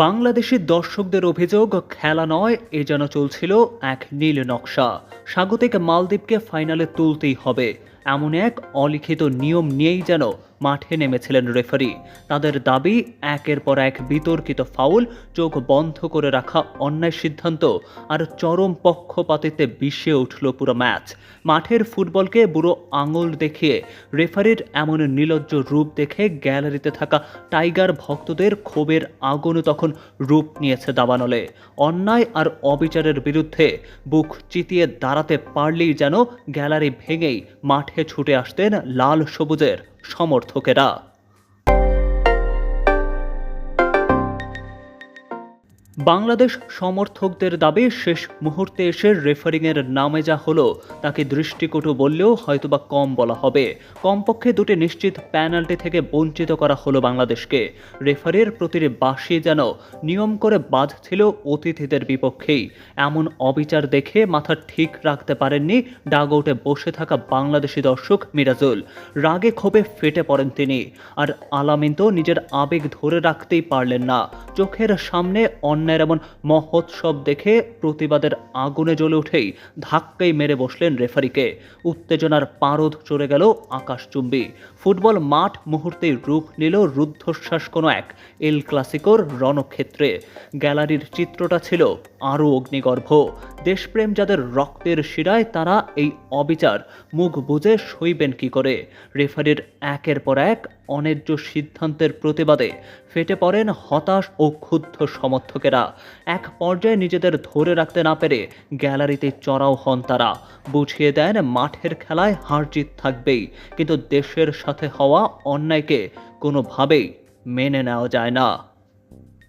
বাংলাদেশি দর্শকদের অভিযোগ, খেলা নয়, এ যেন চলছিল এক নীল নকশা। স্বাগতিক মালদ্বীপকে ফাইনালে তুলতেই হবে, এমন এক অলিখিত নিয়ম নিয়েই যেন মাঠে নেমেছিলেন রেফারি। তাদের দাবি, একের পর এক বিতর্কিত ফাউল, চোখ বন্ধ করে রাখা অন্যায় সিদ্ধান্ত আর চরম পক্ষপাতিত্বে বিষিয়ে উঠল পুরো ম্যাচ। মাঠের ফুটবলকে বুড়ো আঙুল দেখিয়ে রেফারির এমন নির্লজ্জ রূপ দেখে গ্যালারিতে থাকা টাইগার ভক্তদের ক্ষোভের আগুন তখন রূপ নিয়েছে দাবানলে। অন্যায় আর অবিচারের বিরুদ্ধে বুক চিতিয়ে দাঁড়াতে পারলেই যেন গ্যালারি ভেঙেই মাঠে ছুটে আসতেন লাল সবুজের সমর্থকেরা। বাংলাদেশ সমর্থকদের দাবি, শেষ মুহূর্তে এসে রেফারিংয়ের নামে যা হলো তাকে দৃষ্টিকটু বললেও হয়তোবা কম বলা হবে। কমপক্ষে দুটি নিশ্চিত পেনাল্টি থেকে বঞ্চিত করা হলো বাংলাদেশকে। রেফারির প্রতিটি বাঁশি যেন নিয়ম করে বাজছিল অতিথিদের বিপক্ষেই। এমন অবিচার দেখে মাথা ঠিক রাখতে পারেননি ডাগআউটে বসে থাকা বাংলাদেশি দর্শক মিরাজুল। রাগে ক্ষোভে ফেটে পড়েন তিনি। আর আলামিন তো নিজের আবেগ ধরে রাখতেই পারলেন না। চোখের সামনে অন্যের এমন মহোৎসব দেখে প্রতিবাদের আগুনে জ্বলে উঠেই ধাক্কাই মেরে বসলেন রেফারিকে। উত্তেজনার পারদ চড়ে গেল আকাশচুম্বী। ফুটবল মাঠ মুহূর্তেই রূপ নিল রুদ্ধশ্বাস কোনো এক এল ক্লাসিকোর রণক্ষেত্রে। গ্যালারির চিত্রটা ছিল আরও অগ্নিগর্ভ। দেশপ্রেম যাদের রক্তের শিরায়, তারা এই অবিচার মুখ বুজে সইবেন কি করে? রেফারির একের পর এক অন্যায্য সিদ্ধান্তের প্রতিবাদে ফেটে পড়েন হতাশ ও ক্ষুব্ধ সমর্থকেরা। এক পর্যায়ে নিজেদের ধরে রাখতে না পেরে গ্যালারিতে চড়াও হন তারা। বুঝিয়ে দেন মাঠের খেলায় হার জিত থাকবেই, কিন্তু দেশের সাথে হওয়া অন্যায়কে কোনোভাবেই মেনে নেওয়া যায় না।